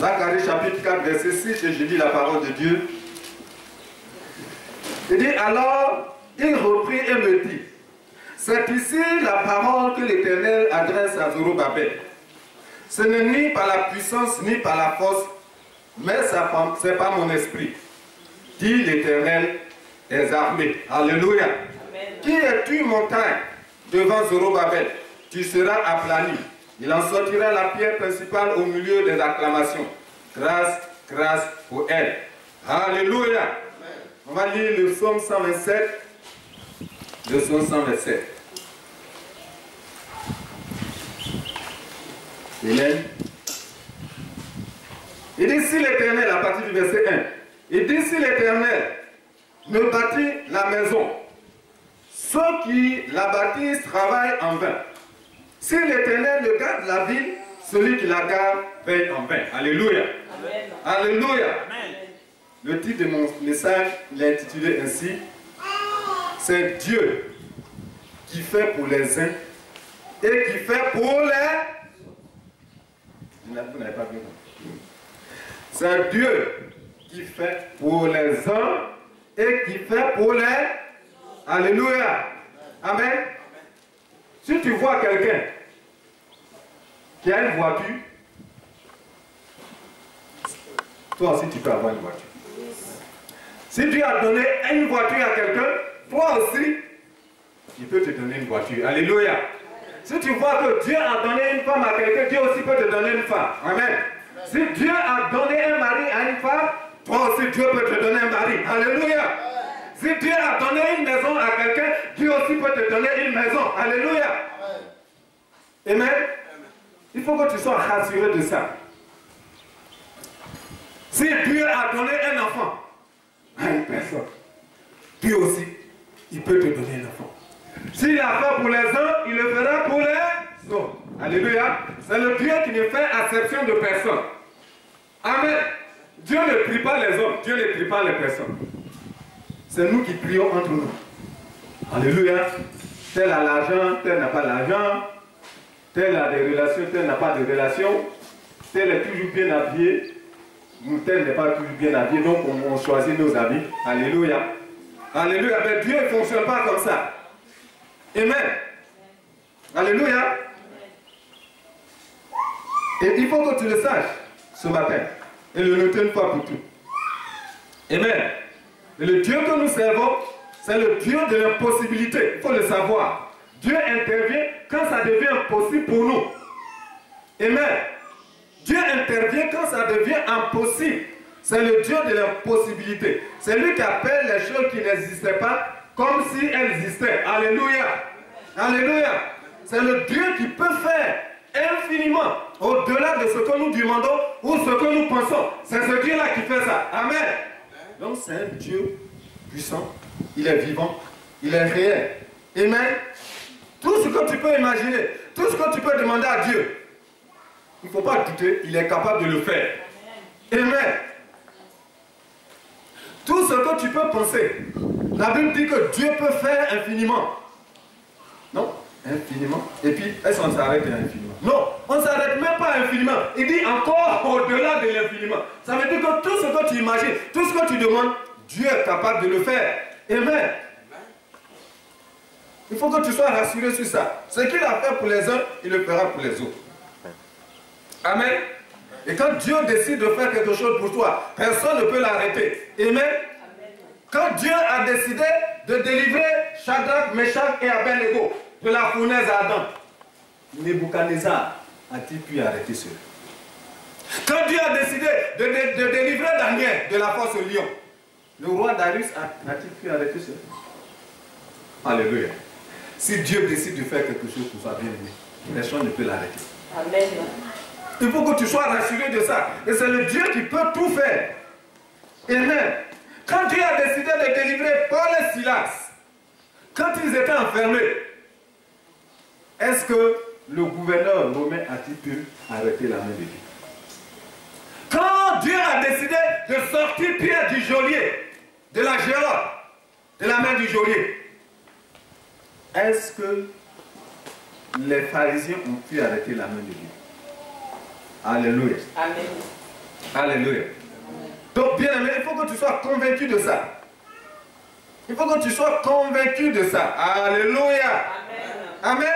Zacharie chapitre 4, verset 6, et je lis la parole de Dieu. Il dit, alors, il reprit et me dit, c'est ici la parole que l'Éternel adresse à Zorobabel. Ce n'est ni par la puissance, ni par la force, mais c'est par mon esprit, dit l'Éternel des armées. Alléluia. Amen. Qui es-tu, montagne, devant Zorobabel? Tu seras aplani. Il en sortira la pierre principale au milieu des acclamations. Grâce, grâce pour elle. Alléluia. Amen. On va lire le psaume 127. Le psaume 127. Amen. Il dit, si l'Éternel, à partir du verset 1, il dit, si l'Éternel ne bâtit la maison, ceux qui la bâtissent travaillent en vain. Si l'Éternel ne garde la ville, celui qui la garde veille en vain. Alléluia. Amen. Alléluia. Amen. Le titre de mon message, il est intitulé ainsi, c'est Dieu qui fait pour les uns et qui fait pour les... Vous n'avez pas vu. C'est Dieu qui fait pour les uns et qui fait pour les... Alléluia. Amen. Si tu vois quelqu'un qui a une voiture, toi aussi tu peux avoir une voiture. Si tu as donné une voiture à quelqu'un, toi aussi, il peut te donner une voiture. Alléluia. Si tu vois que Dieu a donné une femme à quelqu'un, Dieu aussi peut te donner une femme. Amen. Si Dieu a donné un mari à une femme, toi aussi Dieu peut te donner un mari. Alléluia. Si Dieu a donné une maison à quelqu'un, Dieu aussi peut te donner une maison. Alléluia. Amen. Il faut que tu sois rassuré de ça. Si Dieu a donné un enfant à une personne, Dieu aussi, il peut te donner un enfant. S'il a fait pour les uns, il le fera pour les autres. Alléluia. C'est le Dieu qui ne fait acception de personne. Amen. Dieu ne prie pas les hommes, Dieu ne prie pas les personnes. C'est nous qui prions entre nous. Alléluia. Tel a l'argent, tel n'a pas l'argent. Tel a des relations, tel n'a pas de relations. Tel est toujours bien habillé. Tel n'est pas toujours bien habillé. Donc on choisit nos habits. Alléluia. Alléluia. Mais Dieu ne fonctionne pas comme ça. Amen. Alléluia. Et il faut que tu le saches ce matin. Et le noter une fois pour tout. Amen. Et le Dieu que nous servons, c'est le Dieu de l'impossibilité. Il faut le savoir. Dieu intervient quand ça devient possible pour nous. Amen. Dieu intervient quand ça devient impossible. C'est le Dieu de l'impossibilité. C'est lui qui appelle les choses qui n'existaient pas comme si elles existaient. Alléluia. Alléluia. C'est le Dieu qui peut faire infiniment au-delà de ce que nous demandons ou ce que nous pensons. C'est ce Dieu-là qui fait ça. Amen. Donc c'est un Dieu puissant. Il est vivant. Il est réel. Amen. Tout ce que tu peux imaginer, tout ce que tu peux demander à Dieu, il ne faut pas douter, il est capable de le faire. Amen. Tout ce que tu peux penser, la Bible dit que Dieu peut faire infiniment. Non, infiniment. Et puis, est-ce qu'on s'arrête à infiniment? Non, on ne s'arrête même pas infiniment. Il dit encore au-delà de l'infiniment. Ça veut dire que tout ce que tu imagines, tout ce que tu demandes, Dieu est capable de le faire. Amen. Il faut que tu sois rassuré sur ça. Ce qu'il a fait pour les uns, il le fera pour les autres. Amen. Et quand Dieu décide de faire quelque chose pour toi, personne ne peut l'arrêter. Amen. Quand Dieu a décidé de délivrer Shadrach, Meshach et Abednego de la fournaise ardente, Nebuchadnezzar a-t-il pu arrêter cela? Quand Dieu a décidé de délivrer Daniel de la fosse au lion, le roi Darius a-t-il pu arrêter cela? Alléluia. Si Dieu décide de faire quelque chose pour soi, bien aimé, personne ne peut l'arrêter. Amen. Il faut que tu sois rassuré de ça. Et c'est le Dieu qui peut tout faire. Amen. Quand Dieu a décidé de délivrer Paul et Silas, quand ils étaient enfermés, est-ce que le gouverneur romain a-t-il pu arrêter la main de Dieu? Quand Dieu a décidé de sortir Pierre du geôlier, de la geôle, de la main du geôlier, est-ce que les pharisiens ont pu arrêter la main de Dieu? Alléluia. Amen. Alléluia. Donc, bien aimé, il faut que tu sois convaincu de ça. Il faut que tu sois convaincu de ça. Alléluia. Amen. Amen.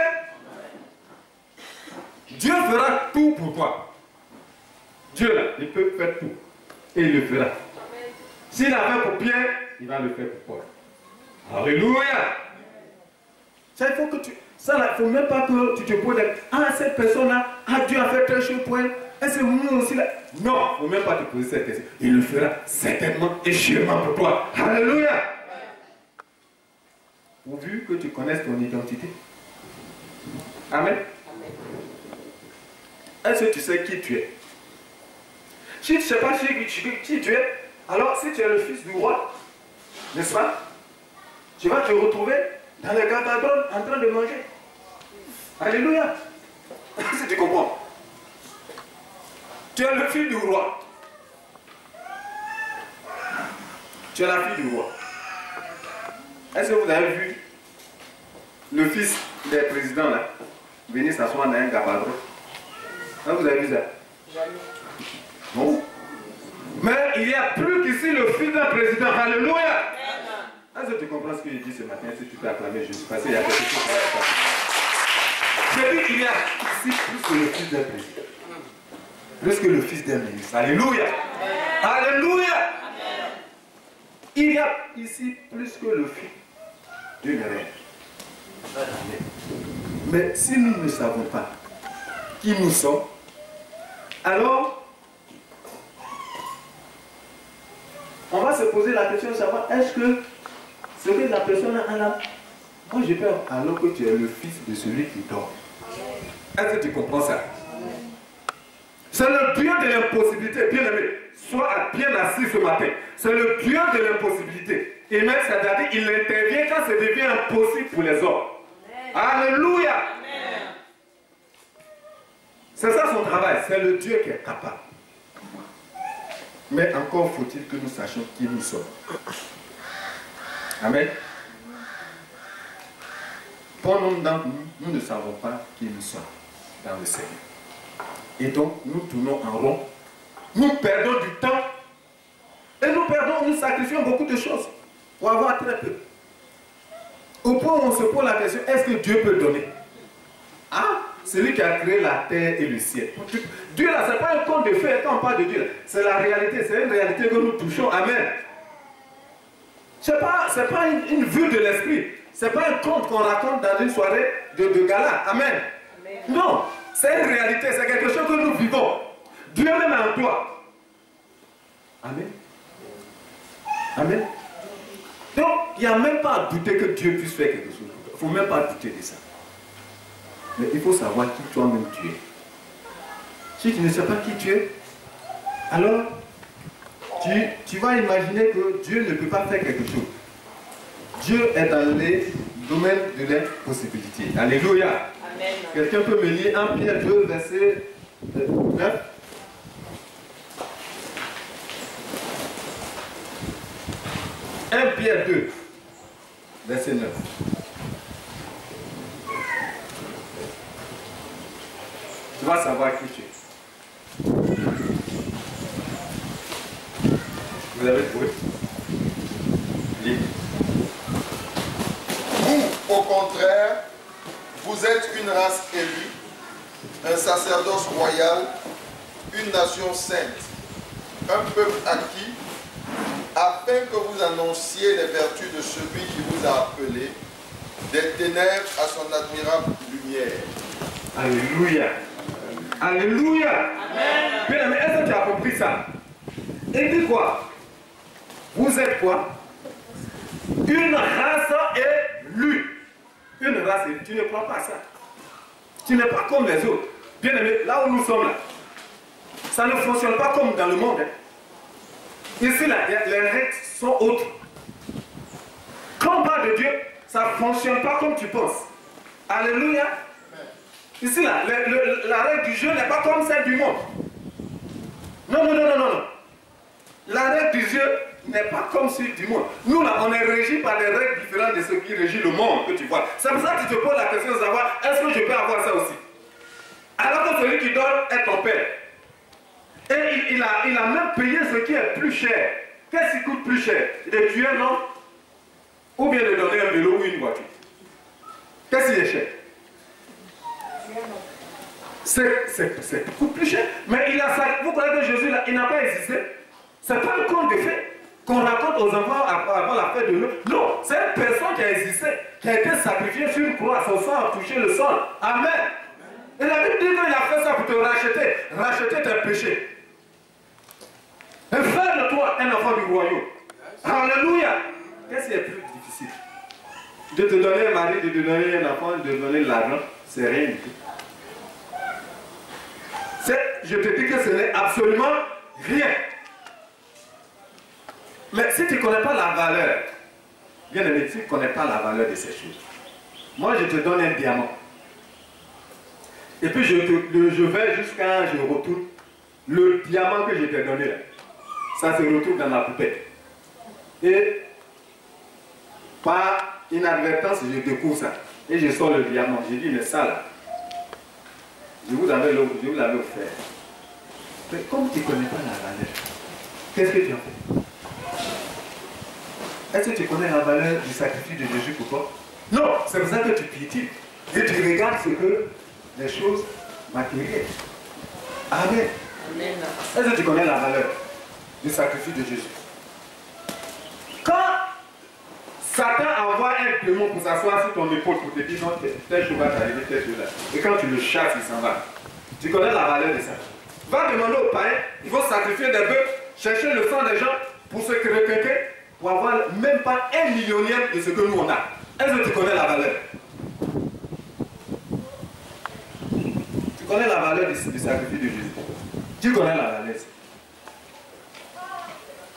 Dieu fera tout pour toi. Dieu, là, il peut faire tout. Et il le fera. S'il a fait pour Pierre, il va le faire pour toi. Alléluia. Ça, il faut que tu... Ça, là, il ne faut même pas que tu te poses... Ah, cette personne-là, Dieu a fait telle chose pour elle. Est-ce que nous aussi là? Non, il ne faut même pas te poser cette question. Il le fera certainement et sûrement pour toi. Alléluia. Pourvu que tu connaisses ton identité. Amen. Est-ce que tu sais qui tu es? Si tu ne sais pas qui tu es, alors si tu es le fils du roi, n'est-ce pas? Tu vas te retrouver dans le cathédrale en train de manger. Alléluia. Si tu comprends. Tu es le fils du roi. Tu es la fille du roi. Est-ce que vous avez vu le fils des présidents là venir s'asseoir dans un gabaron? Vous avez vu ça? Non. Mais il y a plus qu'ici le fils d'un président. Alléluia. Est-ce que tu comprends ce que je dis ce matin? Si tu peux acclamer Jésus, parce qu'il y a quelque chose qui va passer. Je dis qu'il y a ici plus que le fils d'un président. Plus que le fils d'un ministre. Alléluia. Alléluia. Il y a ici plus que le fils d'une reine. Mais si nous ne savons pas qui nous sommes, alors on va se poser la question de savoir, est-ce que ce que la personne a là, moi j'ai peur, alors que tu es le fils de celui qui dort. Est-ce que tu comprends ça? C'est le Dieu de l'impossibilité, bien aimé. Sois bien assis ce matin. C'est le Dieu de l'impossibilité. Et même, c'est-à-dire, il intervient quand ça devient impossible pour les hommes. Alléluia. Amen. C'est ça son travail. C'est le Dieu qui est capable. Mais encore faut-il que nous sachions qui nous sommes. Amen. Pour nous, nous ne savons pas qui nous sommes dans le Seigneur. Et donc, nous tournons en rond. Nous perdons du temps. Et nous sacrifions beaucoup de choses pour avoir très peu. Au point où on se pose la question, est-ce que Dieu peut donner? Ah, c'est lui qui a créé la terre et le ciel. Dieu là, ce n'est pas un conte de fées quand on parle de Dieu. C'est la réalité, c'est une réalité que nous touchons. Amen. Ce n'est pas une vue de l'esprit. Ce n'est pas un conte qu'on raconte dans une soirée de gala. Amen. Amen. Non, c'est une réalité, c'est quelque chose que nous vivons. Dieu même en toi. Amen. Amen. Donc, il n'y a même pas à douter que Dieu puisse faire quelque chose. Il ne faut même pas douter de ça. Mais il faut savoir qui toi-même tu es. Si tu ne sais pas qui tu es, alors tu vas imaginer que Dieu ne peut pas faire quelque chose. Dieu est dans les domaines de l'impossibilité. Alléluia. Amen. Quelqu'un peut me lire 1 Pierre 2, verset 9. 1 Pierre 2, verset 9. Tu vas savoir qui tu es. Vous avez trouvé? Lis. Vous, au contraire, vous êtes une race élue, un sacerdoce royal, une nation sainte, un peuple acquis, afin que vous annonciez les vertus de celui qui vous a appelé des ténèbres à son admirable lumière. Alléluia. Alléluia. Amen. Bien, mais est-ce que tu as compris ça? Il dit quoi? Vous êtes quoi? Une race élue. Une race élue. Tu ne crois pas à ça. Tu n'es pas comme les autres. Bien aimé, là où nous sommes là, ça ne fonctionne pas comme dans le monde. Ici, là, les règles sont autres. Quand on parle de Dieu, ça ne fonctionne pas comme tu penses. Alléluia. Ici, là, la règle du jeu n'est pas comme celle du monde. Non, non, non, non, non. La règle du jeu n'est pas comme celle du monde. Nous, là, on est régi par des règles différentes de ce qui régit le monde que tu vois. C'est pour ça que tu te poses la question de savoir, est-ce que je peux avoir ça aussi? Alors que celui qui donne est ton père. Et il a même payé ce qui est plus cher. Qu'est-ce qui coûte plus cher? De tuer un homme ou bien de donner un vélo ou une voiture? Qu'est-ce qui est cher? C'est coûte plus cher. Mais vous croyez que Jésus, là, il n'a pas existé? Ce n'est pas un conte de fait qu'on raconte aux enfants avant la fête de Noël. Non, c'est une personne qui a existé, qui a été sacrifiée sur une croix, son sang a touché le sol. Amen. Et la Bible dit qu'il a fait ça pour te racheter tes péchés. Et faire de toi un enfant du royaume. Alléluia. Qu'est-ce qui est plus difficile? De te donner un mari, de te donner un enfant, de te donner de l'argent, c'est rien du tout. Je te dis que ce n'est absolument rien. Mais si tu ne connais pas la valeur, bien aimé, si tu ne connais pas la valeur de ces choses, moi je te donne un diamant. Et puis je vais jusqu'à je retourne. Le diamant que je t'ai donné là, ça se retrouve dans ma poupette. Et par inadvertance, je découvre ça. Et je sors le diamant. Je dis, mais ça là, je vous l'avais offert. Mais comme tu ne connais pas la valeur, qu'est-ce que tu en fais? Est-ce que tu connais la valeur du sacrifice de Jésus pour toi? Non, c'est pour ça que tu piétines. Et tu regardes ce que les choses matérielles. Amen. Est-ce que tu connais la valeur du sacrifice de Jésus? Quand Satan envoie un démon pour s'asseoir sur ton épaule pour te dire non, tel chose va t'arriver, tel chose là. Et quand tu le chasses, il s'en va. Tu connais la valeur de ça. Va demander aux païens, il faut sacrifier des bœufs, chercher le sang des gens pour se requêter, pour avoir même pas 1 millionième de ce que nous on a. Est-ce que tu connais la valeur? Tu connais la valeur du sacrifice de Jésus? Tu connais la valeur?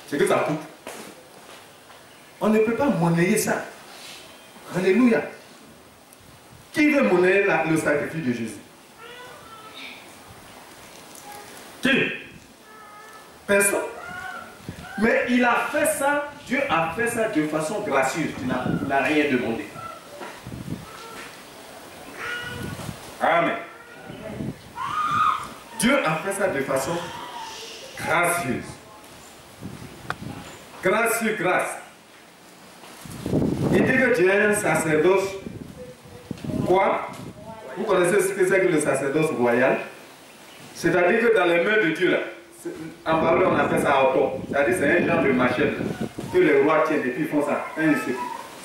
C'est que ça coûte. On ne peut pas monnayer ça. Alléluia. Qui veut monnayer le sacrifice de Jésus? Qui? Personne. Mais il a fait ça, Dieu a fait ça de façon gracieuse. Il n'a rien demandé. Amen. Dieu a fait ça de façon gracieuse. Grâce sur grâce. Il dit que tu es un sacerdoce. Quoi? Vous connaissez ce que c'est que le sacerdoce royal? C'est-à-dire que dans les mains de Dieu, là, en parlant, on appelle ça auto. C'est-à-dire que c'est un genre de machette que les rois tiennent et puis ils font ça.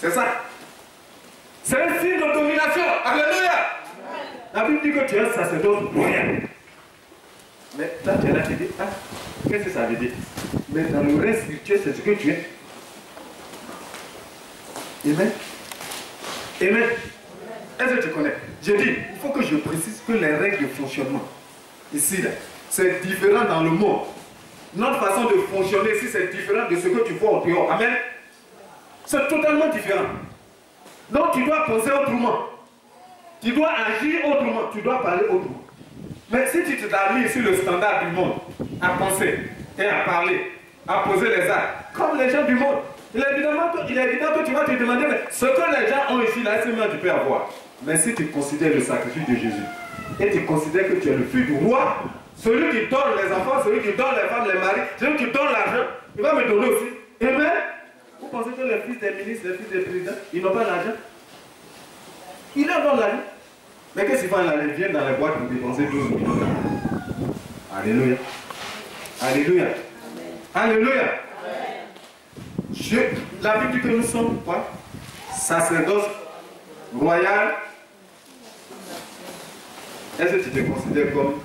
C'est ça. C'est un signe de domination. Alléluia. La Bible dit que tu es un sacerdoce royal. Mais là, tu es là, tu dis, ah, qu'est-ce que ça veut dire? Mais dans le reste spirituel, c'est ce que tu es. Amen. Amen. Est-ce que tu connais? Je dis, il faut que je précise que les règles de fonctionnement, ici, là, c'est différent dans le monde. Notre façon de fonctionner ici, c'est différent de ce que tu vois au dehors. Amen. C'est totalement différent. Donc tu dois penser autrement. Tu dois agir autrement. Tu dois parler autrement. Mais si tu t'as mis sur le standard du monde, à penser et à parler, à poser les actes, comme les gens du monde, il est évident que tu vas te demander, mais ce que les gens ont ici, là, c'est ce que tu peux avoir. Mais si tu considères le sacrifice de Jésus, et tu considères que tu es le fils du roi, celui qui donne les enfants, celui qui donne les femmes, les maris, celui qui donne l'argent, il va me donner aussi. Amen. Vous pensez que les fils des ministres, les fils des présidents, ils n'ont pas l'argent? Ils leur donnent l'argent. Mais qu'est-ce qu'ils font là? Ils viennent dans les boîtes pour dépenser 12 millions. Alléluia. Alléluia. Alléluia. La Bible dit que nous sommes quoi? Sacerdoce royal. Est-ce que tu te considères comme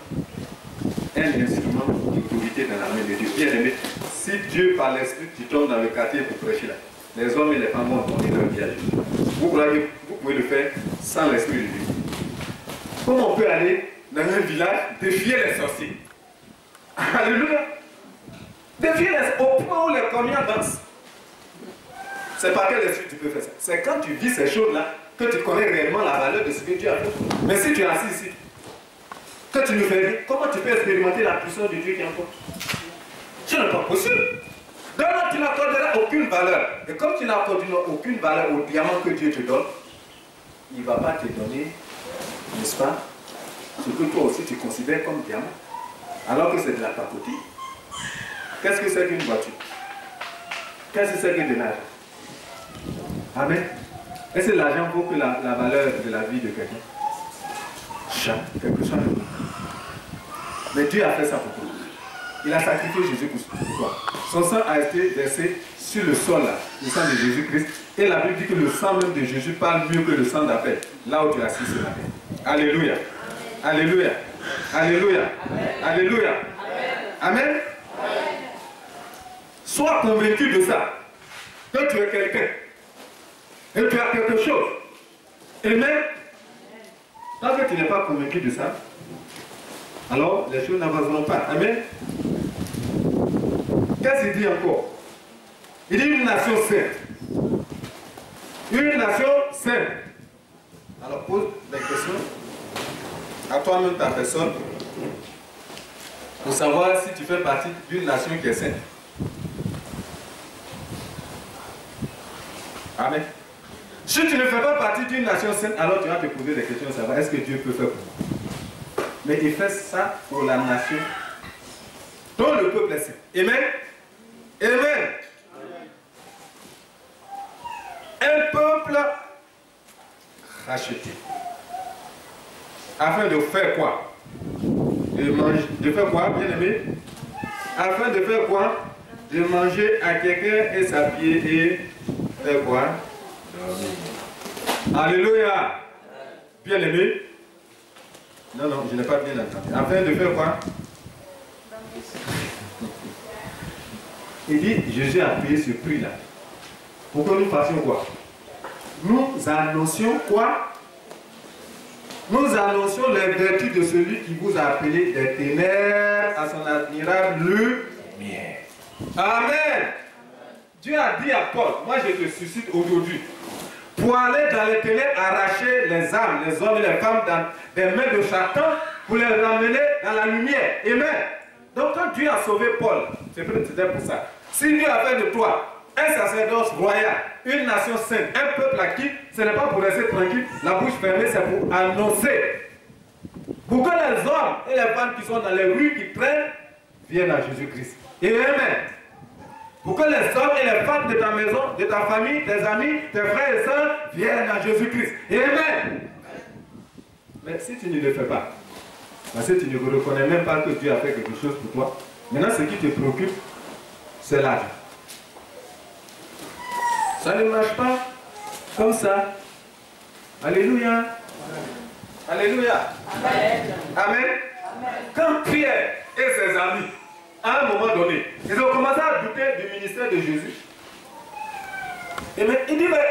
un instrument d'autorité dans la main de Dieu? Bien aimé, si Dieu par l'Esprit tu tombes dans le quartier pour prêcher là, les hommes et les femmes vont donner leur vie à Jésus. Vous croyez que vous pouvez le faire sans l'Esprit de Dieu? Comment on peut aller dans un village défier les sorciers? Alléluia! Défier les au point où les communs dansent. C'est par quel esprit tu peux faire ça? C'est quand tu vis ces choses-là que tu connais réellement la valeur de ce que Dieu a fait. Mais si tu es assis ici, que tu nous fais dire, comment tu peux expérimenter la puissance de Dieu qui est en toi? Ce n'est pas possible. Donc tu n'accorderas aucune valeur. Et comme tu n'accorderas aucune valeur au diamant que Dieu te donne, il ne va pas te donner, n'est-ce pas, ce que toi aussi tu considères comme diamant. alors que c'est de la pacotille. Qu'est-ce que c'est qu'une voiture? Qu'est-ce que c'est que de l'argent? Amen. Est-ce que l'argent vaut que la valeur de la vie de quelqu'un? Quelque chose. Mais Dieu a fait ça pour toi. Il a sacrifié Jésus pour toi. Son sang a été versé sur le sol, là, le sang de Jésus-Christ. Et la Bible dit que le sang même de Jésus parle mieux que le sang d'Abel. Là où tu es assis ce matin. Alléluia. Alléluia. Alléluia. Alléluia. Amen. Sois convaincu de ça. Que tu es quelqu'un. Et tu as quelque chose. Amen. Tant que tu n'es pas convaincu de ça, alors les choses n'avanceront pas. Amen. Qu'est-ce qu'il dit encore? Il dit une nation sainte. Une nation sainte. Alors pose des questions à toi-même, ta personne, pour savoir si tu fais partie d'une nation qui est sainte. Amen. Si tu ne fais pas partie d'une nation sainte, alors tu vas te poser des questions, savoir est-ce que Dieu peut faire pour nous. Mais il fait ça pour la nation dont le peuple est saint. Amen. Amen. Un peuple racheté. Afin de faire quoi? De faire quoi, bien aimé? Afin de faire quoi? De manger à quelqu'un et s'habiller et faire quoi? Dormir. Alléluia. Bien aimé? Non, non, je n'ai pas bien entendu. Afin de faire quoi? Il dit, Jésus a payé ce prix-là. Pour que nous fassions quoi? Nous annoncions quoi? Nous annoncions les vertus de celui qui vous a appelé des ténèbres à son admirable lumière. Amen. Dieu a dit à Paul, moi je te suscite aujourd'hui, pour aller dans les ténèbres arracher les âmes, les hommes et les femmes dans des mains de Satan, pour les ramener dans la lumière. Amen. Donc quand Dieu a sauvé Paul, c'est peut-être pour ça. Si Dieu a fait de toi un sacerdoce royal, une nation sainte, un peuple acquis, ce n'est pas pour rester tranquille, la bouche fermée, c'est pour annoncer. Pour que les hommes et les femmes qui sont dans les rues, qui traînent, viennent à Jésus-Christ. Et amen. Pour que les hommes et les femmes de ta maison, de ta famille, tes amis, tes frères et sœurs, viennent à Jésus-Christ. Et amen. Mais si tu ne le fais pas, parce que tu ne reconnais même pas que Dieu a fait quelque chose pour toi, maintenant ce qui te préoccupe, c'est l'argent. Ça ne marche pas comme ça. Alléluia. Alléluia. Amen. Amen. Quand Pierre et ses amis, à un moment donné, ils ont commencé à douter du ministère de Jésus. Et mais il dit, mais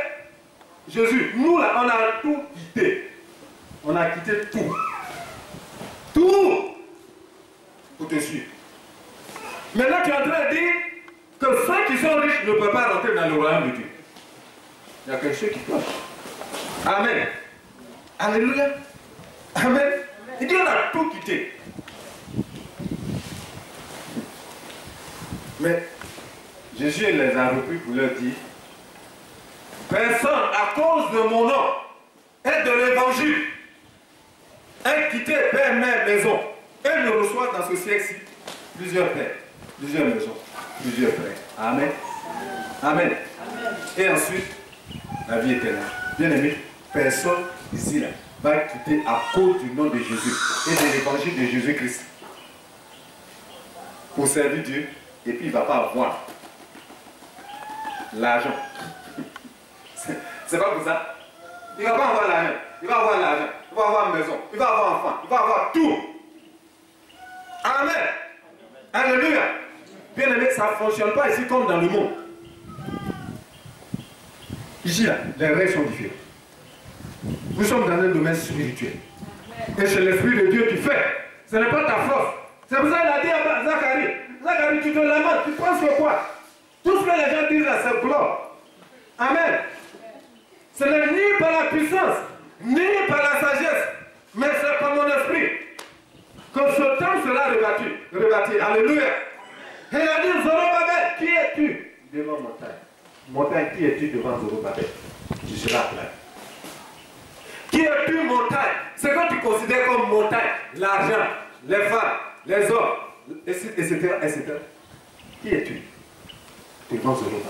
Jésus, nous là, on a tout quitté. On a quitté tout. Tout pour te suivre. Maintenant, tu es en train de dire que ceux qui sont riches ne peuvent pas rentrer dans le royaume de Dieu. Il y a quelque chose qui cloche. Amen. Alléluia. Amen. Il dit on a tout quitté. Mais Jésus les a repris pour leur dire, personne à cause de mon nom et de l'évangile est quitté père, mère, maison et ne reçoit dans ce siècle-ci plusieurs pères, plusieurs maisons, plusieurs frères. Amen. Amen. Et ensuite, la vie éternelle. Bien aimé, personne ici là va être quitté à cause du nom de Jésus et de l'évangile de Jésus-Christ pour servir Dieu, et puis il ne va pas avoir l'argent. C'est pas pour ça. Il ne va pas avoir l'argent. Il va avoir l'argent. Il va avoir une maison. Il va avoir un enfant. Il va avoir tout. Amen. Alléluia. Bien aimé, ça ne fonctionne pas ici comme dans le monde. Ici, là, les règles sont différentes. Nous sommes dans un domaine spirituel. Et c'est l'Esprit de Dieu qui fait. Ce n'est pas ta force. C'est pour ça qu'il a dit à Zacharie, Zacharie, tu te lamentes, tu penses que quoi? Tout ce que les gens disent là, c'est gloire. Amen. Ce n'est ni par la puissance, ni par la sagesse, mais c'est par mon esprit que ce temps sera rebâti. Alléluia. Et il a dit, Zorobabel, qui es-tu devant montagne? Montagne, qui es-tu devant Zorobabel? Tu seras plein. Qui es-tu montagne? Ce que tu considères comme montagne, l'argent, les femmes, les hommes, etc., etc. Qui es-tu? Devant ce jour.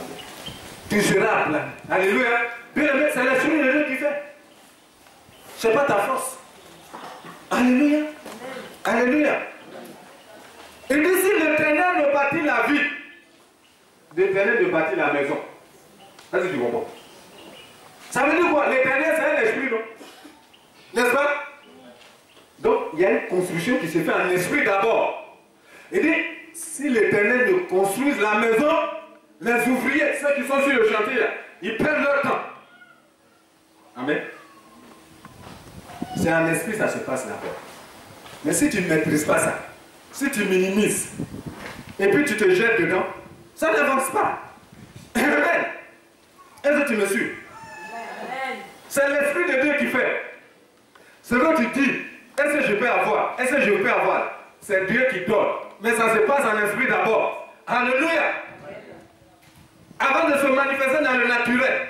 Tu seras plein. Alléluia. Bien aimé, c'est l'esprit de Dieu qui fait. Ce n'est pas ta force. Alléluia. Alléluia. Et dit si l'Éternel ne bâtit la ville, l'Éternel ne bâtit la maison. Ça c'est du bonbon. Ça veut dire quoi? L'Éternel c'est un esprit, non? N'est-ce pas? Donc il y a une construction qui se fait en esprit d'abord. Il dit si l'Éternel ne construise la maison, les ouvriers, ceux qui sont sur le chantier, ils perdent leur temps. Amen. C'est en esprit ça se passe d'abord. Mais si tu ne maîtrises pas ça, si tu minimises, et puis tu te jettes dedans, ça n'avance pas. Amen. Est-ce que tu me suis? C'est l'esprit de Dieu qui fait. Ce que tu dis, est-ce que je peux avoir? Est-ce que je peux avoir? C'est Dieu qui donne. Mais ça se passe en esprit d'abord. Alléluia. Avant de se manifester dans le naturel.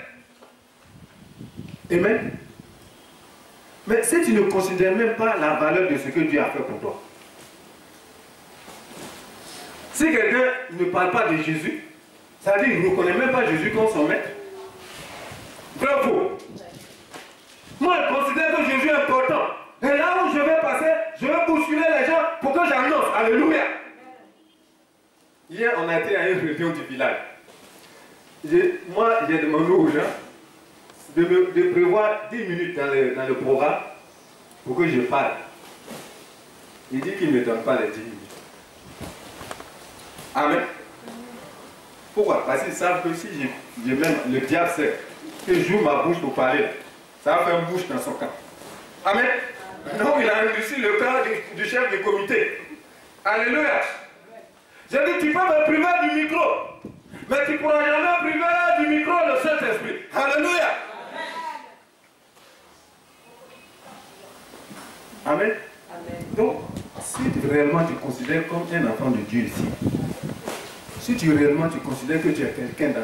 Amen. Mais si tu ne considères même pas la valeur de ce que Dieu a fait pour toi. Si quelqu'un ne parle pas de Jésus, ça veut dire qu'il ne reconnaît même pas Jésus comme son maître. Bravo. Moi, je considère que Jésus est important. Et là où je vais passer, je vais bousculer les gens pour que j'annonce. Alléluia. Hier, on a été à une réunion du village. Moi, j'ai demandé aux gens de prévoir 10 minutes dans le programme pour que je parle. Il dit qu'il ne me donne pas les 10 minutes. Amen. Pourquoi? Parce qu'ils savent que si même le diable sait que j'ouvre ma bouche pour parler, ça va faire une bouche dans son camp. Amen. Donc il a réussi le cas du chef du comité. Alléluia. J'ai dit, tu peux me priver du micro, mais tu ne pourras jamais priver du micro le Saint-Esprit. Alléluia. Amen. Amen. Donc, si réellement tu considères comme un enfant de Dieu ici, si réellement tu considères que tu es quelqu'un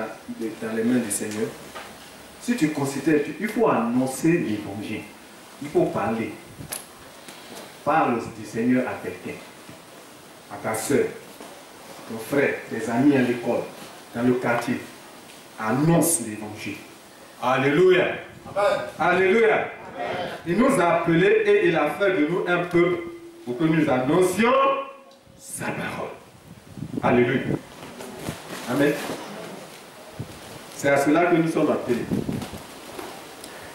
dans les mains du Seigneur, si tu considères, il faut annoncer l'évangile. Il faut parler. Parle du Seigneur à quelqu'un, à ta soeur, ton frère, tes amis à l'école, dans le quartier. Annonce l'évangile. Alléluia. Amen. Alléluia. Amen. Il nous a appelés et il a fait de nous un peuple pour que nous annoncions sa parole. Alléluia. Amen. C'est à cela que nous sommes appelés.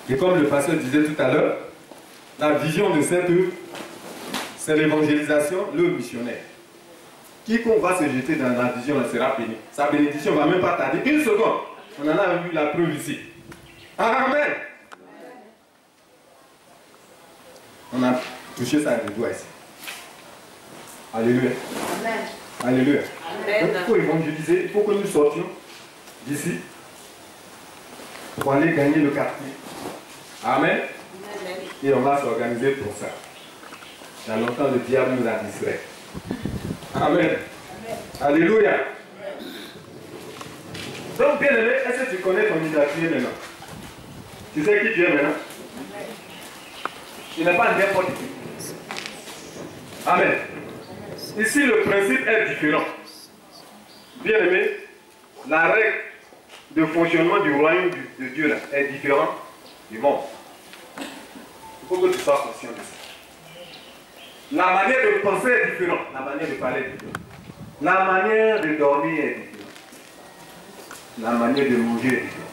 Et comme le pasteur disait tout à l'heure, la vision de cette œuvre, c'est l'évangélisation, le missionnaire. Quiconque va se jeter dans la vision sera béni. Sa bénédiction ne va même pas tarder. Une seconde. On en a vu la preuve ici. Amen. On a touché ça avec le doigt ici. Alléluia. Amen. Alléluia. Amen. Donc, il faut évangéliser, il faut que nous sortions d'ici pour aller gagner le quartier. Amen. Amen. Et on va s'organiser pour ça. Dans longtemps, le diable nous a distrait. Amen. Amen. Alléluia. Amen. Donc, bien aimé, est-ce que tu connais ton identité maintenant? Tu sais qui tu es maintenant? Tu n'es pas n'importe qui. Amen. Ici, le principe est différent. Bien aimé, la règle de fonctionnement du royaume de Dieu là, est différente du monde. Il faut que tu sois conscient de ça. La manière de penser est différente. La manière de parler est différente. La manière de dormir est différente. La manière de manger est différente.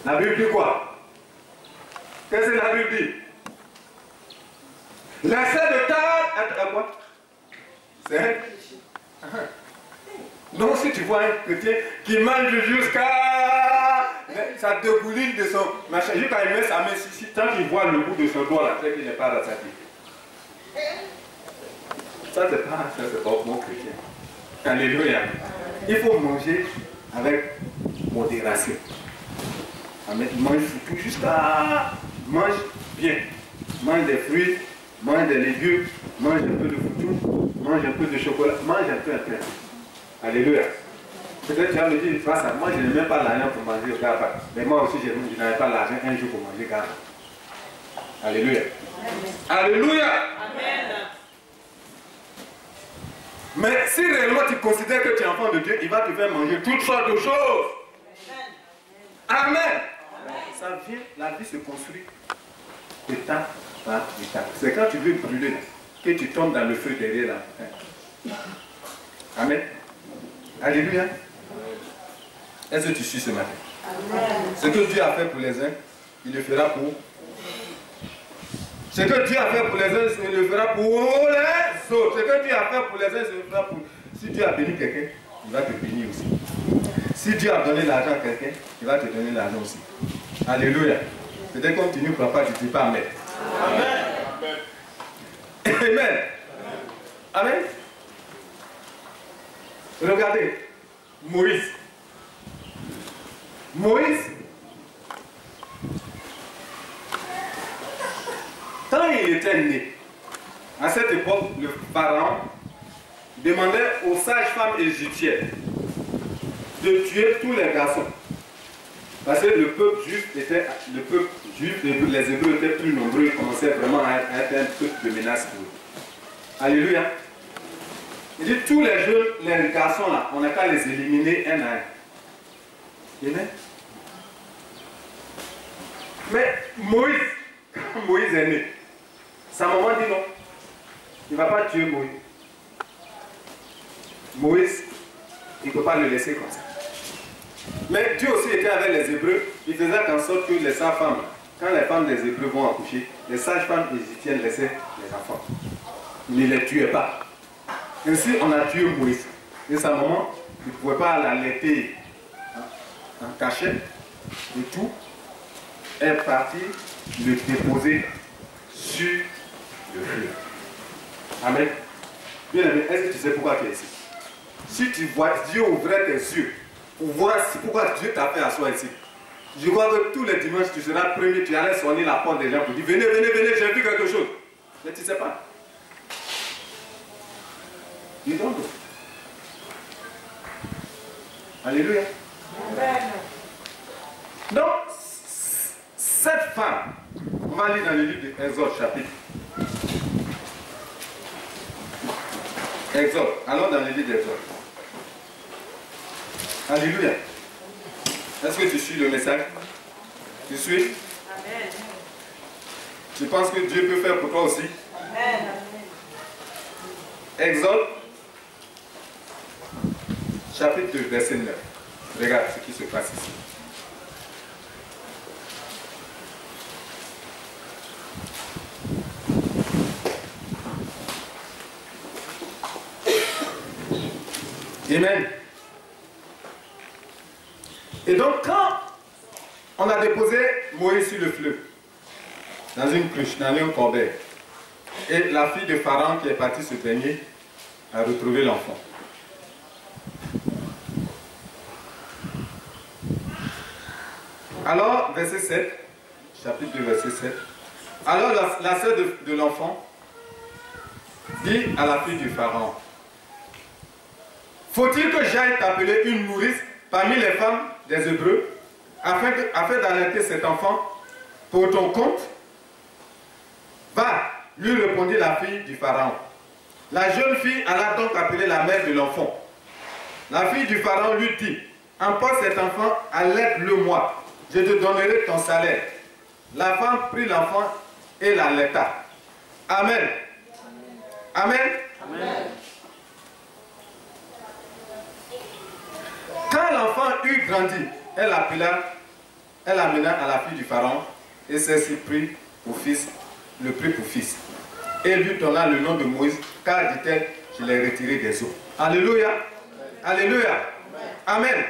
La Bible dit quoi? Qu'est-ce que la Bible dit? L'essai de table est quoi? C'est donc si tu vois un chrétien qui mange jusqu'à... ça dégouline de son machin. Juste quand il met sa main ici, tant qu'il voit le bout de son doigt là, c'est qu'il n'est pas rassasié. Ça c'est pas bon chrétien. Alléluia. Il faut manger avec modération. Amen. Mange tout jusqu'à... Mange bien. Mange des fruits, mange des légumes, mange un peu de foutou, mange un peu de chocolat, mange un peu. Alléluia. Peut-être tu vas me dire, ça, moi je n'ai même pas l'argent pour manger au gars. Mais moi aussi je n'avais pas l'argent un jour pour manger gars. Alléluia. Amen. Alléluia. Amen. Mais si réellement tu considères que tu es enfant de Dieu, il va te faire manger toutes sortes de choses. Amen. Ça vient, la vie se construit étape par étape. C'est quand tu veux brûler que tu tombes dans le feu derrière là. Amen. Alléluia. Est-ce que tu suis ce matin? Ce que Dieu a fait pour les uns, il le fera pour. Ce que Dieu a fait pour les uns, il le fera pour les autres. Ce que Dieu a fait pour les uns, il le fera pour. Si Dieu a béni quelqu'un, il va te bénir aussi. Si Dieu a donné l'argent à quelqu'un, il va te donner l'argent aussi. Alléluia. Peut-être comme tu ne crois pas, tu ne dis pas Amen. Amen. Amen. Amen. Regardez, Moïse. Moïse, quand il était né, à cette époque, le pharaon demandait aux sages-femmes égyptiennes de tuer tous les garçons. Parce que le peuple juif les Hébreux étaient plus nombreux, ils commençaient vraiment à être un truc de menace pour eux. Alléluia. Il dit tous les jeunes, les garçons là, on n'a qu'à les éliminer un à un. Amen. Mais Moïse, quand Moïse est né, sa maman dit non, il ne va pas tuer Moïse. Moïse, il ne peut pas le laisser comme ça. Mais Dieu aussi était avec les Hébreux, il faisait en sorte que les sages-femmes, quand les femmes des Hébreux vont accoucher, les sages-femmes égyptiennes laissaient les enfants. Ils ne les tuaient pas. Ainsi, on a tué Moïse. Et sa maman, il ne pouvait pas l'allaiter en cachette et tout. Elle est partie le déposer sur le feu. Amen. Bien aimé, est-ce que tu sais pourquoi tu es ici? Si tu vois, Dieu ouvrait tes yeux pour voir pourquoi Dieu t'a fait asseoir ici. Je crois que tous les dimanches, tu seras le premier, tu allais sonner la porte des gens pour dire venez, venez, venez, j'ai vu quelque chose. Mais tu ne sais pas. You don't know. Alléluia. Amen. Donc, cette femme, on va lire dans le livre d'Exode, chapitre. Exode, allons dans le livre d'Exode. Alléluia. Est-ce que tu suis le message? Tu suis? Amen. Tu penses que Dieu peut faire pour toi aussi? Amen. Exode, chapitre 2, verset 9. Regarde ce qui se passe ici. Amen. Et donc quand on a déposé Moïse sur le fleuve, dans une cruche, dans un corbeille, et la fille de Pharaon qui est partie se baigner a retrouvé l'enfant. Alors, verset 7, chapitre 2, verset 7. Alors la sœur de l'enfant dit à la fille du Pharaon, faut-il que j'aille t'appeler une nourrice parmi les femmes des Hébreux afin d'allaiter cet enfant pour ton compte? Va, lui répondit la fille du Pharaon. La jeune fille alla donc appeler la mère de l'enfant. La fille du Pharaon lui dit, emporte cet enfant, allaite-le-moi, je te donnerai ton salaire. La femme prit l'enfant et l'allaita. Amen. Amen. Amen. Quand l'enfant eut grandi, elle amena à la fille du Pharaon et celle-ci prit pour fils, le prit pour fils. Et lui donna le nom de Moïse, car dit-elle, je l'ai retiré des eaux. Alléluia. Alléluia. Amen. Amen.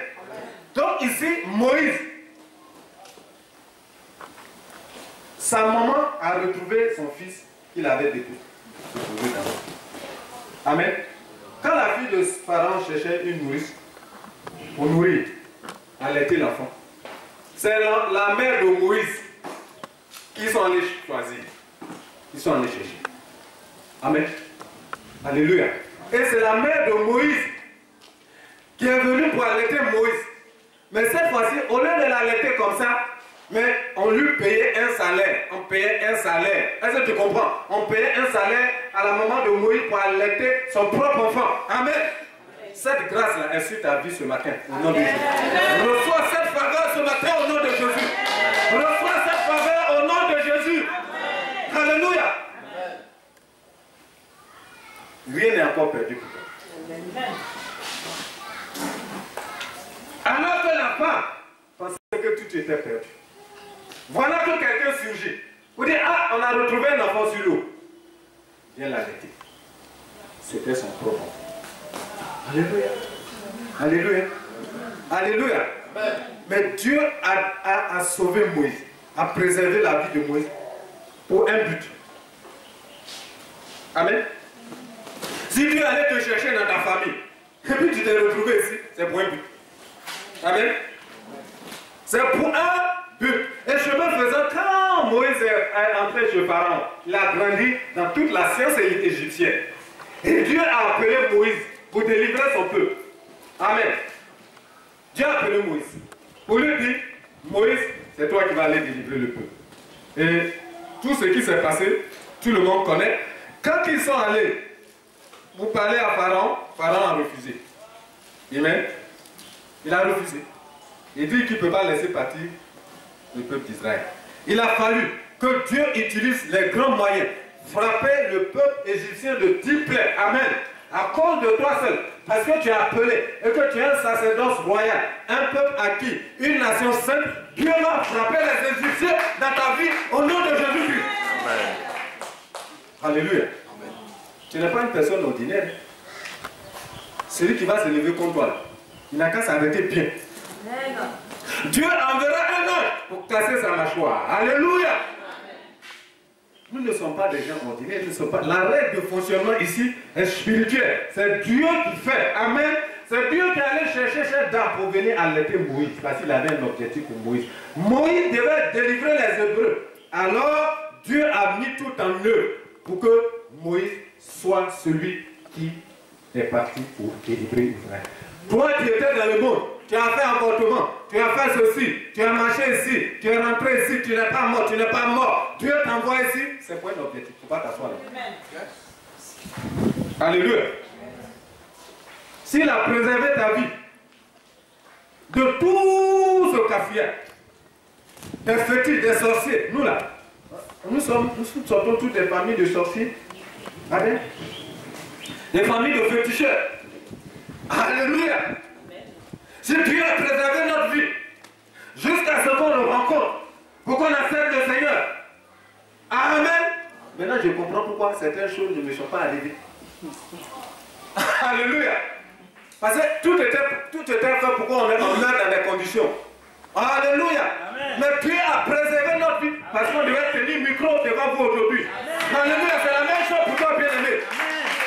Donc ici, Moïse, sa maman a retrouvé son fils qu'il avait déposé dans l'eau. Amen. Quand la fille de Pharaon cherchait une nourrice pour nourrir, allaiter l'enfant, c'est la mère de Moïse qui sont allés choisir. Ils sont allés chercher. Amen. Alléluia. Et c'est la mère de Moïse qui est venue pour allaiter Moïse. Mais cette fois-ci, au lieu de l'allaiter comme ça, Mais on lui payait un salaire. On payait un salaire. Est-ce que tu comprends? On payait un salaire à la maman de Moïse pour allaiter son propre enfant. Amen. Cette grâce-là est sur ta vie ce matin, au nom de Jésus. Reçois cette faveur ce matin au nom de Jésus. Reçois cette faveur au nom de Jésus. Alléluia. Rien n'est encore perdu pour toi. Alors que la femme pensait que tout était perdu. Voilà que quelqu'un surgit. Vous dites, ah, on a retrouvé un enfant sur l'eau. Viens l'allaiter. C'était son propre enfant. Alléluia. Alléluia. Alléluia. Mais Dieu a sauvé Moïse, a préservé la vie de Moïse pour un but. Amen. Si Dieu allait te chercher dans ta famille, et puis tu t'es retrouvé ici, c'est pour un but. Amen. C'est pour un but. Et chemin faisant, quand Moïse est entré chez Pharaon, il a grandi dans toute la science égyptienne. Et Dieu a appelé Moïse pour délivrer son peuple. Amen. Dieu a appelé Moïse pour lui dire, Moïse, c'est toi qui vas aller délivrer le peuple. Et tout ce qui s'est passé, tout le monde connaît. Quand ils sont allés pour parler à Pharaon, Pharaon a refusé. Amen. Il a refusé. Il dit qu'il ne peut pas laisser partir le peuple d'Israël. Il a fallu que Dieu utilise les grands moyens. Frapper le peuple égyptien de 10 plaies. Amen. À cause de toi seul. Parce que tu es appelé et que tu es un sacerdoce royal. Un peuple acquis. Une nation sainte. Dieu va frapper les Égyptiens dans ta vie au nom de Jésus-Christ. Alléluia. Amen. Tu n'es pas une personne ordinaire. Celui qui va se lever contre toi, il n'a qu'à s'arrêter bien. Dieu enverra un ange pour casser sa mâchoire. Alléluia. Nous ne sommes pas des gens ordinaires. Nous ne sommes pas... La règle de fonctionnement ici est spirituelle. C'est Dieu qui fait. Amen. C'est Dieu qui allait chercher cette dame pour venir allaiter Moïse. Parce qu'il avait un objectif pour Moïse. Moïse devait délivrer les Hébreux. Alors Dieu a mis tout en œuvre pour que Moïse soit celui qui est parti pour délivrer Israël. Toi qui étais dans le monde, tu as fait avortement, tu as fait ceci, tu as marché ici, tu es rentré ici, tu n'es pas mort, tu n'es pas mort. Dieu t'envoie ici, c'est pour un objectif. Il ne faut pas t'asseoir là. Alléluia. S'il a préservé ta vie de tout ce cafouillage, des fétiches, des sorciers, nous là, nous sortons toutes des familles de sorciers. Amen. Des familles de féticheurs. Alléluia. Si Dieu a préservé notre vie jusqu'à ce qu'on le rencontre, pour qu'on accepte le Seigneur. Amen. Maintenant je comprends pourquoi certaines choses ne me sont pas arrivées. Alléluia. Parce que tout était fait pour qu'on meure dans des conditions. Alléluia. Amen. Mais Dieu a préservé notre vie parce qu'on devait tenir micro devant vous aujourd'hui. Alléluia. C'est la même chose pour toi, bien-aimé.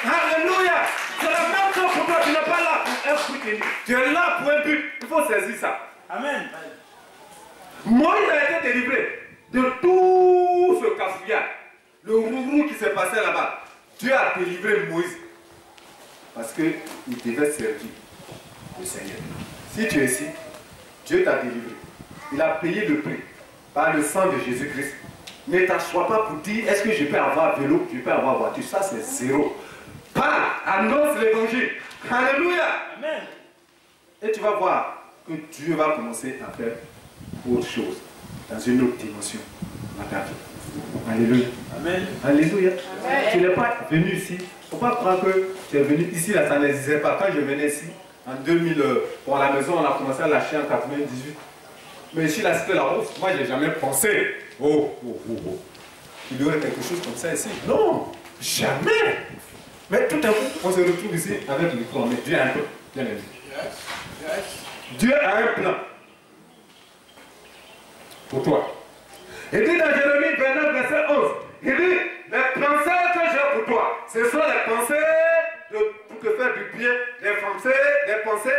Alléluia. C'est la même chose pour toi. Tu n'es pas là pour un but. Tu es là pour un but. Il faut saisir ça. Amen. Moïse a été délivré de tout ce cafouillage. Le rourou qui s'est passé là-bas. Dieu a délivré Moïse. Parce qu'il devait servir le Seigneur. Si tu es ici, Dieu t'a délivré. Il a payé le prix par le sang de Jésus-Christ. Ne t'assois pas pour dire, est-ce que je peux avoir vélo, je peux avoir voiture. Ça, c'est zéro. Parle, annonce l'évangile. Alléluia. Amen. Et tu vas voir que Dieu va commencer à faire autre chose, dans une autre dimension dans ta vie. Alléluia. Amen. Alléluia. Amen. Tu n'es pas venu ici. Il ne faut pas croire que tu es venu ici, là, ça n'existait pas. Quand je venais ici, en 2000, pour la maison, on a commencé à lâcher en 98. Mais ici, là, c'était la hausse. Moi, je n'ai jamais pensé. Il y aurait quelque chose comme ça ici. Non, jamais. Mais tout à coup, on se retrouve ici avec le plan. Mais Dieu a un plan. Bien aimé. Dieu a un plan pour toi. Il dit dans Jérémie 29, verset 11, il dit, les pensées que j'ai pour toi, ce sont les pensées pour te faire du bien, des pensées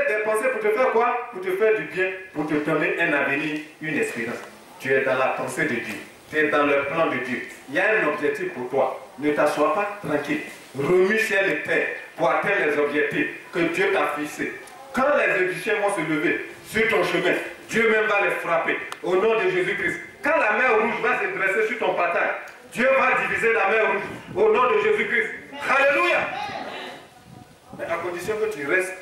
pour te faire quoi? Pour te faire du bien, pour te donner un avenir, une espérance. Tu es dans la pensée de Dieu, tu es dans le plan de Dieu. Il y a un objectif pour toi. Ne t'assois pas tranquille. Remue ciel et terre pour atteindre les objectifs que Dieu t'a fixés. Quand les Égyptiens vont se lever sur ton chemin, Dieu même va les frapper au nom de Jésus-Christ. Quand la mer rouge va se dresser sur ton partage, Dieu va diviser la mer rouge au nom de Jésus-Christ. Alléluia. Mais à condition que tu restes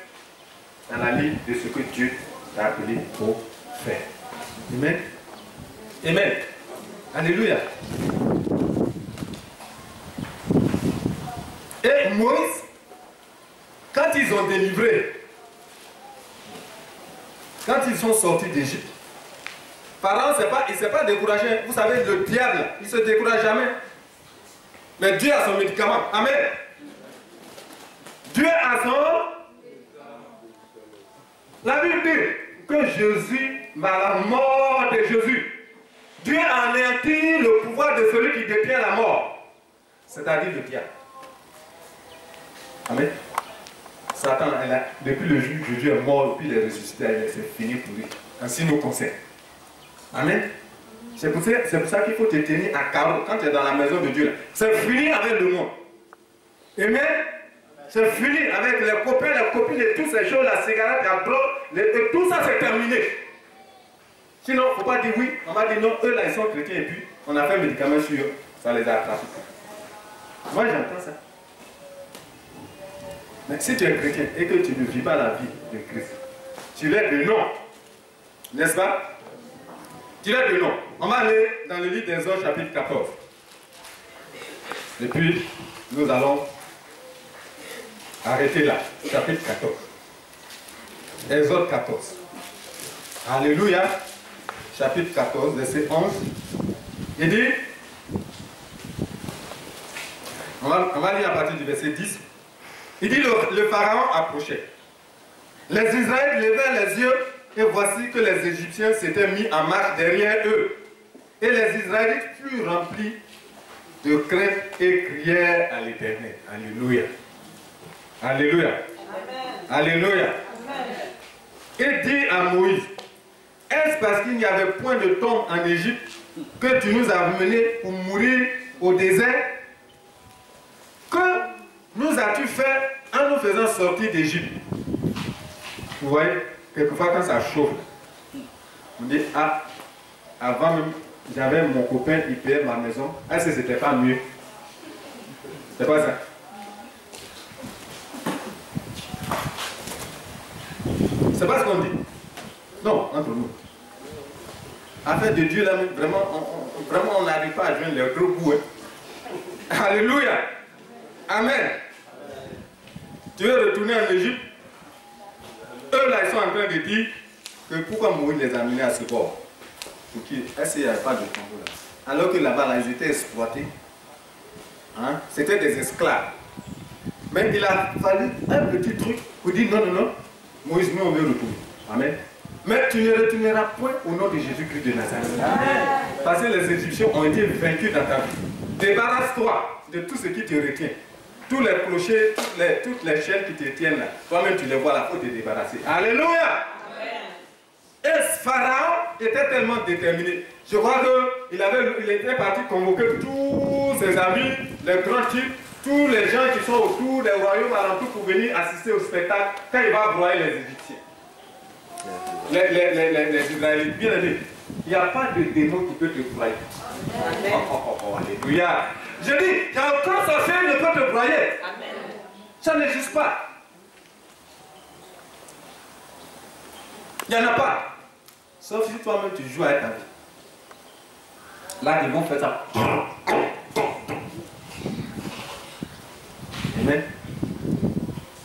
dans la ligne de ce que Dieu t'a appelé pour faire. Amen. Amen. Alléluia. Et Moïse, quand ils ont délivré, quand ils sont sortis d'Égypte, Pharaon il ne s'est pas découragé. Vous savez, le diable, il ne se décourage jamais. Mais Dieu a son médicament. Amen. Dieu a son... La Bible dit que Jésus, la mort de Jésus, Dieu a anéanti le pouvoir de celui qui détient la mort, c'est-à-dire le diable. Amen. Satan, depuis le jour où Jésus est mort, puis il est ressuscité, c'est fini pour lui. Ainsi nous concerne. Amen. C'est pour ça qu'il faut te tenir à carreau quand tu es dans la maison de Dieu. C'est fini avec le monde. Amen. C'est fini avec les copains, les copines et toutes ces choses, la cigarette, la drogue, et tout ça c'est terminé. Sinon, il ne faut pas dire oui. On va dire non, eux là ils sont chrétiens et puis on a fait un médicament sur eux, ça les a attrapés. Moi j'entends ça. Mais si tu es chrétien et que tu ne vis pas la vie de Christ, tu l'es de nom. N'est-ce pas? Tu l'es de nom. On va aller dans le livre d'Exode chapitre 14. Et puis, nous allons arrêter là. Chapitre 14. Exode 14. Alléluia. Chapitre 14, verset 11. Il dit, on va lire à partir du verset 10. Il dit, le Pharaon approchait. Les Israélites levèrent les yeux et voici que les Égyptiens s'étaient mis en marche derrière eux. Et les Israélites furent remplis de crainte et crièrent à l'Éternel. Alléluia. Alléluia. Amen. Alléluia. Amen. Et dit à Moïse, est-ce parce qu'il n'y avait point de tombe en Égypte que tu nous as menés pour mourir au désert? Que nous as-tu fait en nous faisant sortir d'Égypte? Vous voyez, quelquefois quand ça chauffe, on dit, ah, avant même, j'avais mon copain, il payait ma maison. Est-ce que c'était pas mieux? C'est pas ça. C'est pas ce qu'on dit. Non, entre nous. Affaire de Dieu, là, vraiment, on n'arrive pas à joindre les gros bouts. Hein. Alléluia. Amen. Tu veux retourner en Égypte? Eux, là, ils sont en train de dire que pourquoi Moïse les a amenés à ce bord? Est-ce qu'il n'y avait pas de contrôle là? Alors que là-bas, là, ils étaient exploités. Hein? C'était des esclaves. Mais il a fallu un petit truc pour dire non, non, non. Moïse, nous, on veut retourner. Amen. Mais tu ne retourneras point au nom de Jésus-Christ de Nazareth. Amen. Parce que les Égyptiens ont été vaincus dans ta vie. Débarrasse-toi de tout ce qui te retient. Tous les clochers, toutes les chaînes qui te tiennent là. Toi-même, tu les vois là, il faut te débarrasser. Alléluia. Amen. Et Pharaon était tellement déterminé. Je crois qu'il était parti convoquer tous ses amis, les grands types, tous les gens qui sont autour des royaumes alentours pour venir assister au spectacle quand il va broyer les Égyptiens. Les Israélites, bien aimés, il n'y a pas de démon qui peut te broyer. Alléluia. Je dis, il n'y a aucun sorcier qui ne peut te broyer. Amen. Ça n'existe pas. Il n'y en a pas. Sauf si toi-même tu joues avec ta vie. Là, ils vont faire ça. Amen.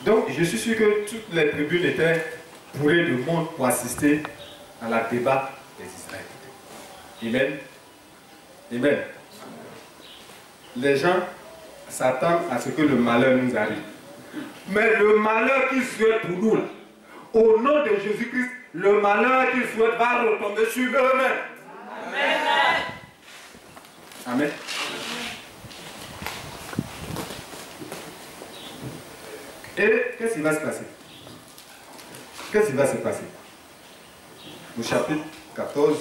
Donc, je suis sûr que toutes les tribunes étaient bourrées de monde pour assister à la débat des Israélites. Amen. Amen. Les gens s'attendent à ce que le malheur nous arrive. Mais le malheur qu'ils souhaitent pour nous, là, au nom de Jésus-Christ, le malheur qu'ils souhaitent va retomber sur eux-mêmes. Amen. Amen. Et qu'est-ce qui va se passer? Qu'est-ce qui va se passer? Au chapitre 14,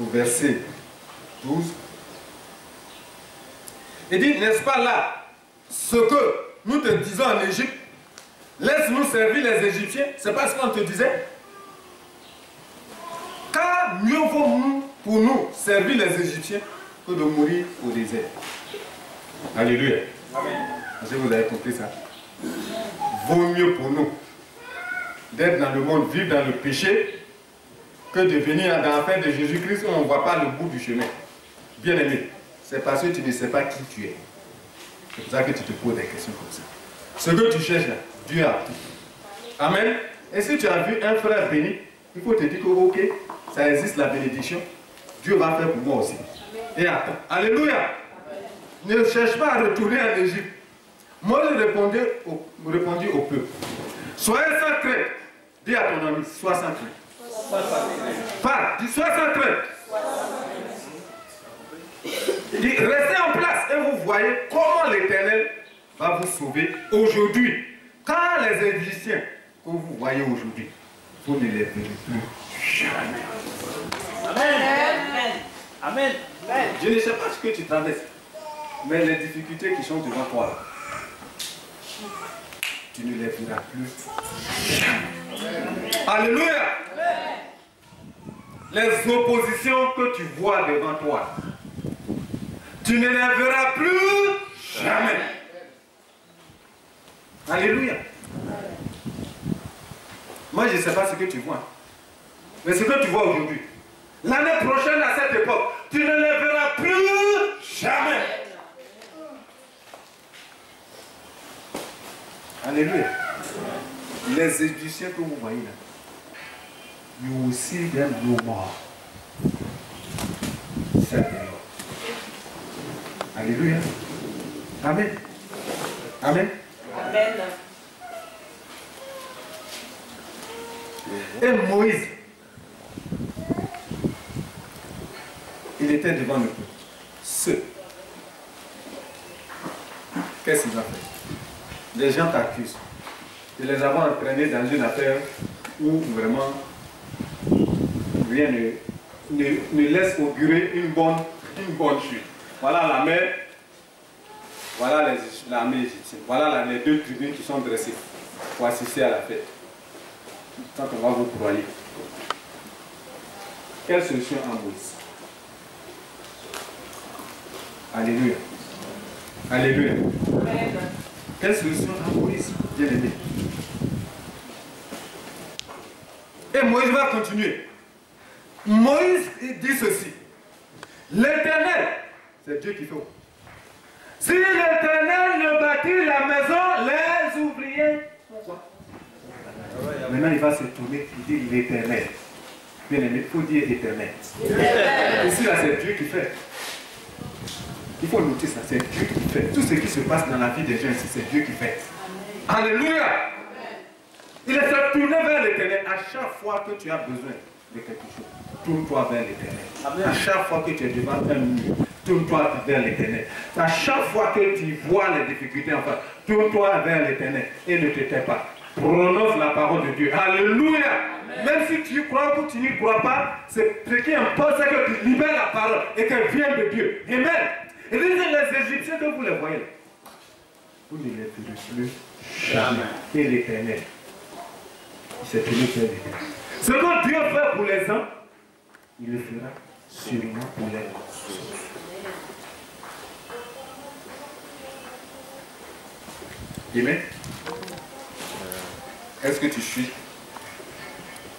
au verset 12, il dit, n'est-ce pas là ce que nous te disons en Égypte? laisse-nous servir les Égyptiens. C'est pas ce qu'on te disait? Car mieux vaut pour nous servir les Égyptiens que de mourir au désert. Alléluia. Amen. Est-ce que vous avez compris ça? Vaut mieux pour nous d'être dans le monde, vivre dans le péché, que de venir dans la fin de Jésus-Christ où on ne voit pas le bout du chemin. Bien aimé, c'est parce que tu ne sais pas qui tu es. C'est pour ça que tu te poses des questions comme ça. Ce que tu cherches là, Dieu a tout. Amen. Et si tu as vu un frère béni, il faut te dire que ok, ça existe la bénédiction. Dieu va faire pour moi aussi. Et attends. Alléluia. Ne cherche pas à retourner en Égypte. Moi, je répondis au peuple. Soyez sans crainte. Dis à ton ami, sois sans crainte. Parle, dis sois sans crainte. Dis, restez en place et vous voyez comment l'Éternel va vous sauver aujourd'hui. Car les Égyptiens que vous voyez aujourd'hui, vous ne les verrez plus jamais. Amen. Amen. Je ne sais pas ce que tu traverses, mais les difficultés qui sont devant toi, tu ne les verras plus jamais. Alléluia. Les oppositions que tu vois devant toi, tu ne les verras plus jamais. Alléluia. Moi, je ne sais pas ce que tu vois. Mais ce que tu vois aujourd'hui, l'année prochaine à cette époque, tu ne les verras plus jamais. Alléluia. Les Égyptiens que vous voyez là, you will see them no more. C'est Dieu. Alléluia. Amen. Amen. Amen. Et Moïse, il était devant le peuple. Ceux. Qu'est-ce qu'il a fait? Les gens t'accusent. Et les avons entraînés dans une affaire où vraiment rien ne laisse augurer une bonne chute. Voilà la mer, voilà l'armée égyptienne, voilà les deux tribunes qui sont dressées pour assister à la fête. Quand on va vous broyer. Quelle solution à Moïse? Alléluia. Alléluia. Quelle solution à Moïse, bien aimé? Et Moïse va continuer. Moïse dit ceci. L'Éternel, c'est Dieu qui fait. Si l'Éternel ne bâtit la maison, les ouvriers. Pourquoi? Maintenant il va se tourner et dire l'Éternel. Bien aimé, il faut dire l'Éternel. Ici là c'est Dieu qui fait. Il faut noter ça, c'est Dieu qui fait. Tout ce qui se passe dans la vie des gens ici, c'est Dieu qui fait. Amen. Alléluia. Il est tourné vers l'Éternel à chaque fois que tu as besoin de quelque chose. Tourne-toi vers l'Éternel. À chaque fois que tu es devant un mur, tourne-toi vers l'Éternel. À chaque fois que tu vois les difficultés en face, tourne-toi vers l'Éternel et ne te tais pas. Prononce la parole de Dieu. Alléluia. Amen. Même si tu crois ou tu n'y crois pas, c'est ce qui importe, c'est que tu libères la parole et qu'elle vienne de Dieu. Amen. Et les Égyptiens que vous les voyez, vous ne les verrez plus jamais. Et l'Éternel, il s'est tenu vers l'Éternel. Ce que Dieu fait pour les uns, il le fera sûrement pour les autres. Amen. Est-ce que tu suis?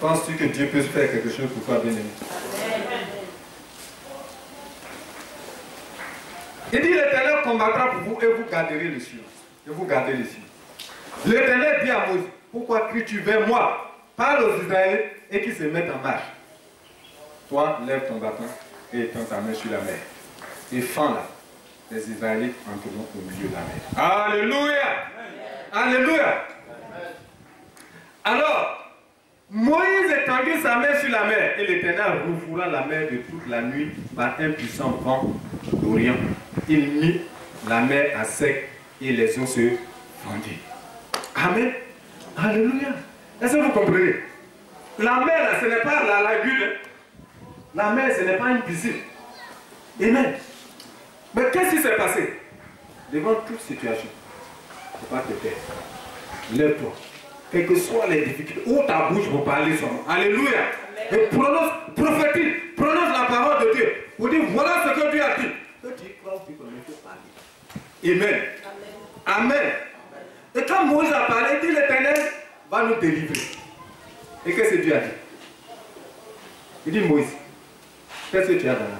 Penses-tu que Dieu peut faire quelque chose pour toi, bien-aimé? Il dit l'Éternel combattra pour vous et vous garderez les cieux. Et vous gardez les cieux. L'Éternel dit à Moïse, pourquoi cries-tu vers moi? Parle aux Israélites et qu'ils se mettent en marche. Toi, lève ton bâton et étends ta main sur la mer. Et fends-la. Les Israélites entreront au milieu de la mer. Alléluia! Alléluia! Alors, Moïse étendit sa main sur la mer et l'Éternel refoula la mer de toute la nuit par un puissant vent d'Orient. Il mit la mer à sec et les eaux se fondirent. Amen. Alléluia. Est-ce que vous comprenez? La mer, là, ce n'est pas la lagune. La mer, ce n'est pas une piscine. Amen. Mais qu'est-ce qui s'est passé? Devant toute situation, il ne faut pas te taire. Lève-toi. quelles que soient les difficultés, ouvre ta bouche pour parler seulement. Alléluia. Et prononce, prophétise, prononce la parole de Dieu. Pour dire, voilà ce que Dieu a dit. Que tu crois au Dieu, il faut parler. Amen. Amen. Et quand Moïse a parlé, il dit, l'Éternel va nous délivrer. Et qu'est-ce que Dieu a dit? Il dit, Moïse, qu'est-ce que tu as dans la main?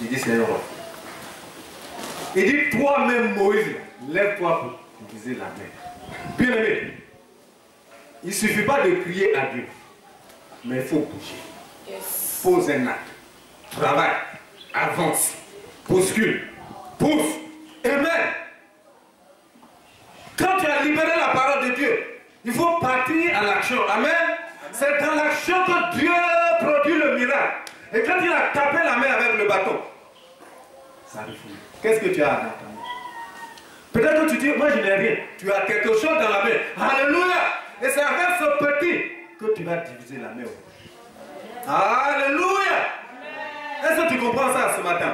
Il dit, Seigneur. Il dit, toi-même, Moïse, lève-toi pour viser la main. Bien aimé, il ne suffit pas de crier à Dieu, mais il faut bouger. Yes. Pose un acte, travaille, avance, bouscule, pousse. Amen. Quand tu as libéré la parole de Dieu, il faut partir à l'action. Amen. C'est dans l'action que Dieu produit le miracle. Et quand il a tapé la main avec le bâton, ça arrive. Qu'est-ce que tu as dans ta main? Peut-être que tu dis, moi je n'ai rien. Tu as quelque chose dans la main. Alléluia. Et c'est avec ce petit que tu vas diviser la main. Alléluia. Est-ce que tu comprends ça ce matin?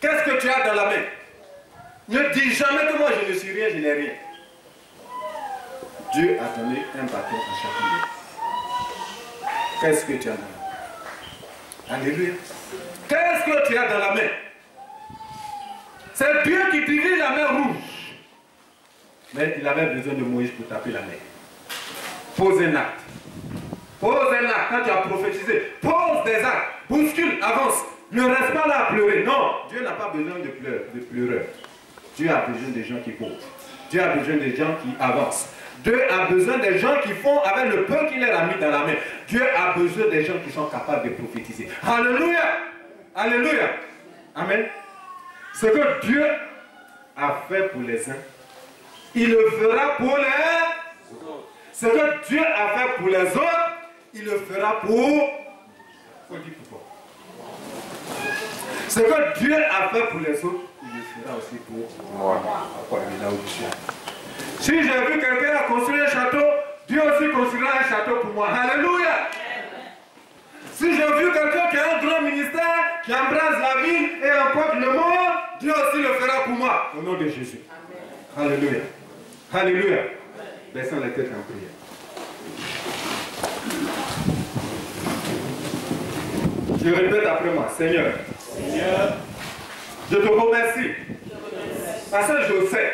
Qu'est-ce que tu as dans la main? Ne dis jamais que moi je ne suis rien, je n'ai rien. Dieu a donné un bâton à chacun d'eux. Qu'est-ce que tu as dans la main? Alléluia. Qu'est-ce que tu as dans la main? C'est Dieu qui divise la main rouge. Mais il avait besoin de Moïse pour taper la main. Pose un acte. Pose un acte. Quand tu as prophétisé, pose des actes. Bouscule, avance. Ne reste pas là à pleurer. Non, Dieu n'a pas besoin de pleureurs. Dieu a besoin des gens qui posent. Dieu a besoin des gens qui avancent. Dieu a besoin des gens qui font avec le peu qu'il leur a mis dans la main. Dieu a besoin des gens qui sont capables de prophétiser. Alléluia. Alléluia. Amen. Ce que Dieu a fait pour les uns, il le fera pour les autres. Ce que Dieu a fait pour les autres, il le fera pour... Faut dire pourquoi. Ce que Dieu a fait pour les autres, il le fera aussi pour moi. Là où je suis. Si j'ai vu quelqu'un construire un château, Dieu aussi construira un château pour moi. Alléluia. Si j'ai vu quelqu'un qui a un grand ministère, qui embrasse la vie et emporte le monde, Dieu aussi le fera pour moi. Au nom de Jésus. Amen. Alléluia. Alléluia. Baissons les têtes en prière. Je répète après moi. Seigneur, je te remercie. Parce que je sais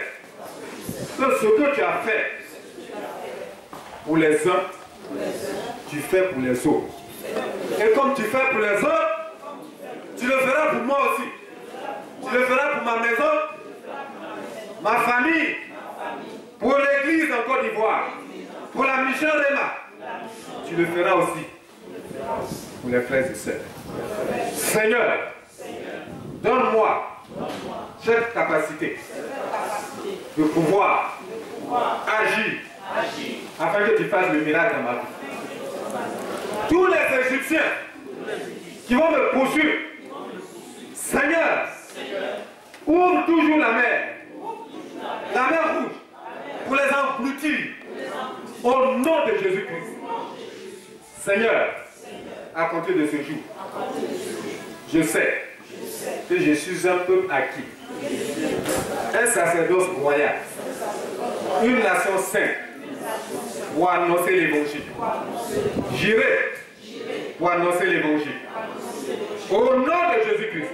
que ce que tu as fait pour les uns, tu fais pour les autres. Et comme tu fais pour les autres, tu le feras pour moi aussi. Tu le feras pour ma maison, ma famille, pour l'église en Côte d'Ivoire, pour la mission Réma. Tu le feras aussi pour les frères et sœurs. Seigneur, donne-moi cette capacité de pouvoir agir afin que tu fasses le miracle dans ma vie. Tous les Égyptiens qui vont me poursuivre, Seigneur, ouvre toujours la mer rouge, pour les engloutir au nom de Jésus-Christ. Seigneur, à compter de ce jour, je sais que je suis un peuple acquis, un sacerdoce royal, une nation sainte pour annoncer l'évangile. J'irai pour annoncer l'évangile. Au nom de Jésus-Christ.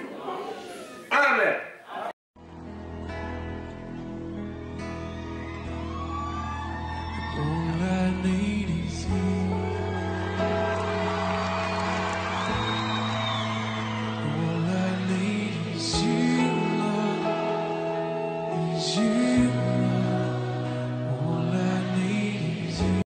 Amen.